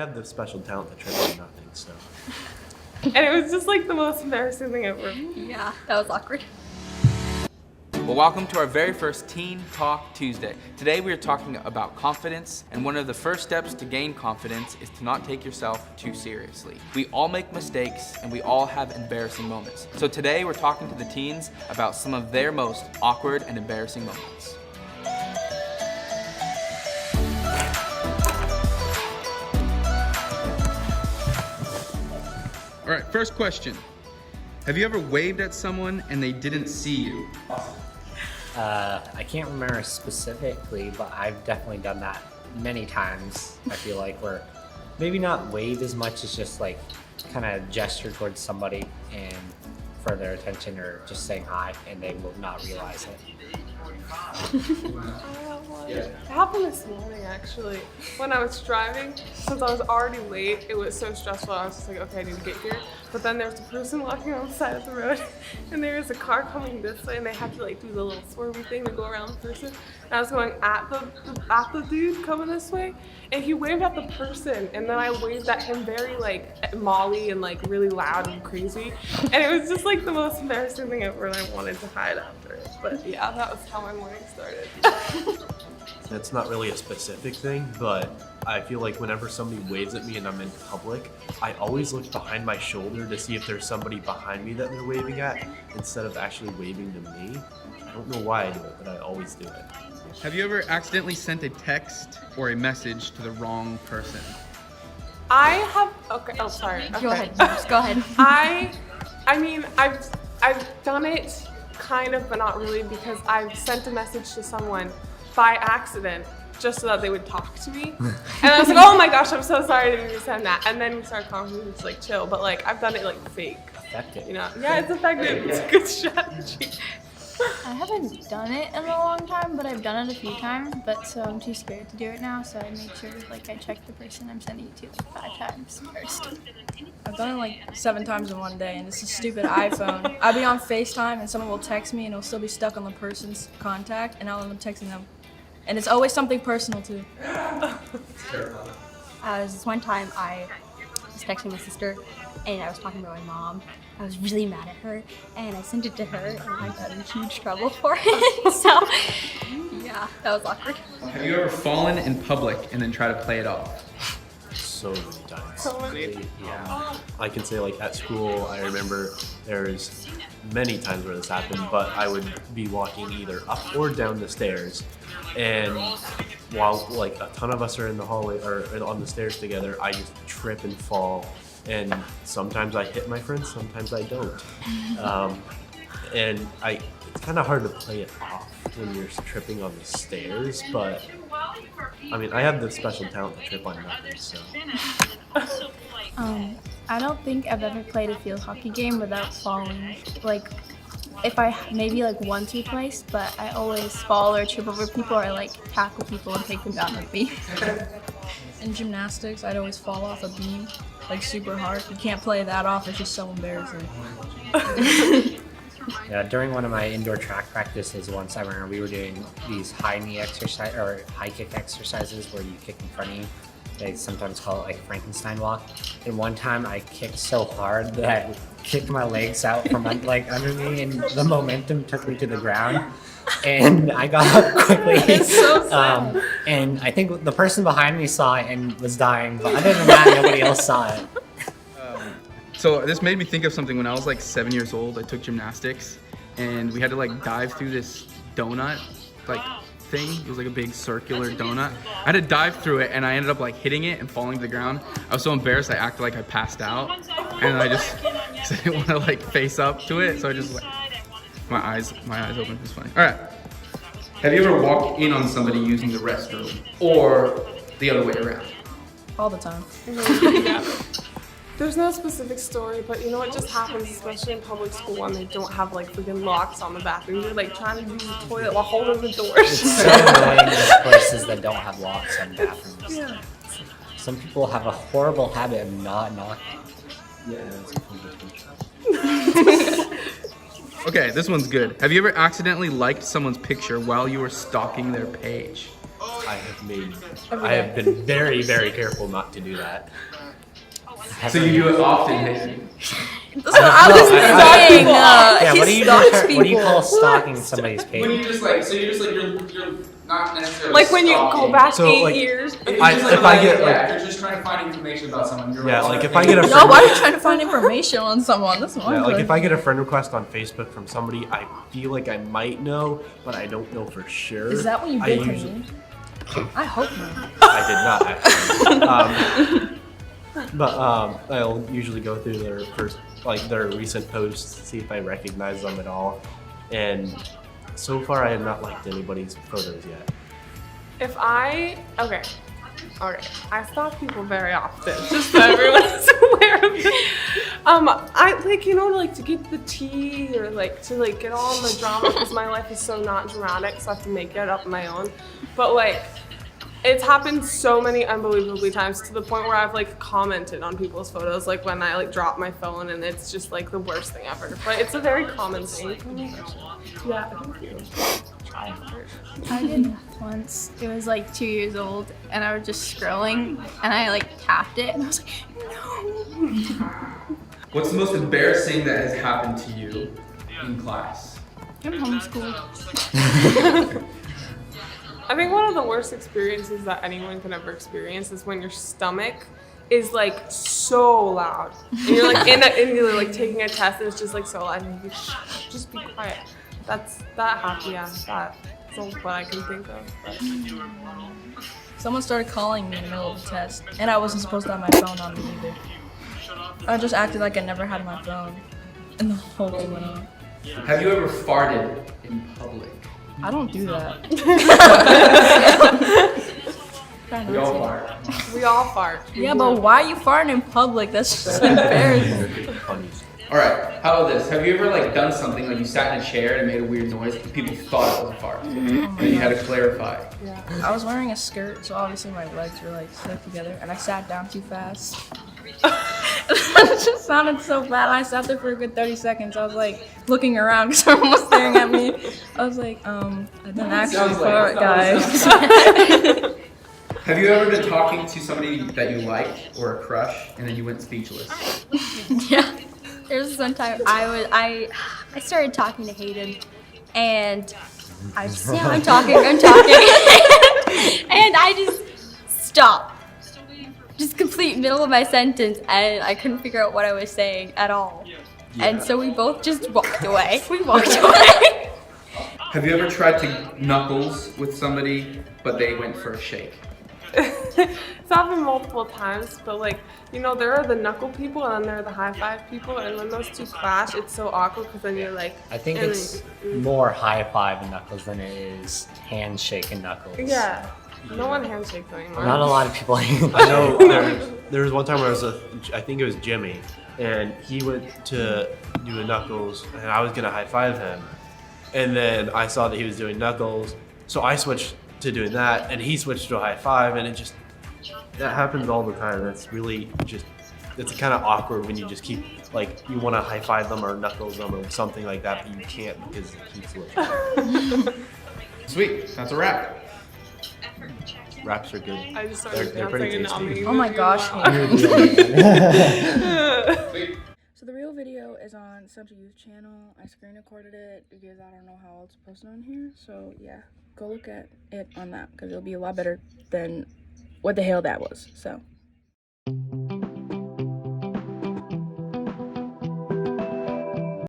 have the special talent to trip on nothing, so. And it was just like the most embarrassing thing ever. Yeah, that was awkward. Well, welcome to our very first Teen Talk Tuesday. Today we are talking about confidence, and one of the first steps to gain confidence is to not take yourself too seriously. We all make mistakes, and we all have embarrassing moments. So today we're talking to the teens about some of their most awkward and embarrassing moments. All right, first question. Have you ever waved at someone and they didn't see you? I can't remember specifically, but I've definitely done that many times. I feel like where maybe not wave as much as just like kind of gesture towards somebody and for their attention or just saying hi and they will not realize it. It happened this morning actually. When I was driving, since I was already late, it was so stressful. I was just like, okay, I need to get here. But then there was a person walking on the side of the road and there was a car coming this way and they had to like do the little swervy thing to go around the person. And I was going at the dude coming this way and he waved at the person and then I waved at him very like Molly and like really loud and crazy. And it was just like the most embarrassing thing ever and I wanted to hide after it. But yeah, that was how my morning started. It's not really a specific thing, but I feel like whenever somebody waves at me and I'm in public, I always look behind my shoulder to see if there's somebody behind me that they're waving at instead of actually waving to me. I don't know why I do it, but I always do it. Have you ever accidentally sent a text or a message to the wrong person? I have, okay, oh sorry. Okay. Go ahead, just go ahead. I mean, I've done it kind of, but not really, because I've sent a message to someone by accident just so that they would talk to me. And I was like, oh my gosh, I'm so sorry I didn't mean to send that. And then we started conversating, it's like chill, but like I've done it like fake. Effective. You know? Yeah, it's effective. It's a good strategy. I haven't done it in a long time, but I've done it a few times, but so I'm too scared to do it now, so I make sure like I check the person I'm sending it to like 5 times first. I've done it like 7 times in one day, and it's a stupid iPhone. I'll be on FaceTime and someone will text me and it'll still be stuck on the person's contact and I'll end up texting them. And it's always something personal too. This one time I was texting my sister and I was talking to my mom. I was really mad at her and I sent it to her and I got in huge trouble for it. So yeah, that was awkward. Have you ever fallen in public and then try to play it off? So many times. So many. Yeah. I can say like at school, I remember there's many times where this happened, but I would be walking either up or down the stairs, and while like a ton of us are in the hallway or on the stairs together, I just trip and fall, and sometimes I hit my friends, sometimes I don't. And it's kind of hard to play it off when you're tripping on the stairs, but I mean, I have the special talent to trip on nothing, so. I don't think I've ever played a field hockey game without falling. Like, if I maybe like once or twice, but I always fall or trip over people or like tackle people and take them down with me. In gymnastics, I'd always fall off a beam, like super hard. You can't play that off, it's just so embarrassing. Yeah, during one of my indoor track practices once, I remember we were doing these high knee exercise or high kick exercises where you kick in front of you. They sometimes call it like Frankenstein walk. And one time I kicked so hard that I kicked my legs out from like under me and the momentum took me to the ground. And I got up quickly. It's so sad. And I think the person behind me saw it and was dying, but other than that, nobody else saw it. So this made me think of something. When I was like 7 years old, I took gymnastics and we had to like dive through this donut like thing. It was like a big circular donut. I had to dive through it and I ended up like hitting it and falling to the ground. I was so embarrassed I acted like I passed out and I just didn't want to like face up to it, so I just like my eyes open. It's funny. All right. Have you ever walked in on somebody using the restroom or the other way around? All the time. Yeah. There's no specific story, but you know what just happens, especially in public school when they don't have like freaking locks on the bathroom. You're like trying to use the toilet while holding the door. It's so annoying in places that don't have locks on bathrooms. Yeah. Some people have a horrible habit of not knocking. Okay, this one's good. Have you ever accidentally liked someone's picture while you were stalking their page? I have been very, very careful not to do that. So you do it often, Hayden? That's what I was saying. Yeah, He what do you stalks what do you call people. stalking somebody's When you page? just like, so you're just like, you're not necessarily Like when you go stalking. back So, 8 like, years. If, I- just, like, if I get, yeah, like- if you're just trying to find information about someone, you're Yeah, on like their if I get a page. No, why are you trying to find information on someone? That's what Yeah, I'm like doing. if I get a friend request on Facebook from somebody I feel like I might know, but I don't know for sure. Is that what you I did to usually- me? I hope not. I did not actually. But I'll usually go through their recent posts to see if I recognize them at all. And so far, I have not liked anybody's photos yet. Okay, I stalk people very often, just so everyone is aware of it. I like, like to get the tea or like to like get all the drama because my life is so not dramatic, so I have to make it up on my own. But like, it's happened so many unbelievably times to the point where I've like commented on people's photos, like when I like drop my phone, and it's just like the worst thing ever. But it's a very common thing for me. Yeah, thank you. I did once. It was like 2 years old, and I was just scrolling, and I like tapped it, and I was like, no. What's the most embarrassing that has happened to you in class? I'm homeschooled. I think one of the worst experiences that anyone can ever experience is when your stomach is like so loud, and you're like and you're like taking a test, and it's just like so loud, and you just be quiet. That happened. Yeah, that's what I can think of. But. Someone started calling me in the middle of the test, and I wasn't supposed to have my phone on me either. I just acted like I never had my phone, and the whole thing went on. Have you ever farted in public? I don't do that. We all fart. We all fart. Yeah, but why are you farting in public? That's just embarrassing. All right, how about this? Have you ever like done something like you sat in a chair and made a weird noise and people thought it was a fart, and you had to clarify? Yeah. I was wearing a skirt, so obviously my legs were like stuck together, and I sat down too fast. It just sounded so bad. I sat there for a good 30 seconds. I was like looking around because everyone was staring at me. I was like, I didn't actually fart, guys. Have you ever been talking to somebody that you like or a crush and then you went speechless? Yeah. There was this one time I started talking to Hayden, and I'm talking, and I just stopped. Just complete middle of my sentence, and I couldn't figure out what I was saying at all. And so we both just walked away. We walked away. Have you ever tried to knuckles with somebody but they went for a shake? It's happened multiple times, but like, there are the knuckle people and then there are the high five people, and when those two clash, it's so awkward because then you're like, I think it's more high five and knuckles than it is handshake and knuckles. yeah, no one handshakes anymore. Not a lot of people. I know there was one time where I think it was Jimmy, and he went to do a knuckles, and I was gonna high five him, and then I saw that he was doing knuckles, so I switched to doing that, and he switched to a high five, and that happens all the time. That's really it's kind of awkward when you just keep like you want to high five them or knuckles them or something like that, but you can't because it keeps switching. Sweet, that's a wrap. Raps are good. I just started They're pretty dancing and tasty. Oh my gosh. Sweet. So the real video is on Central Youth channel. I screen recorded it because I don't know how else to post it on here. So yeah, go look at it on that because it'll be a lot better than what the hell that was. So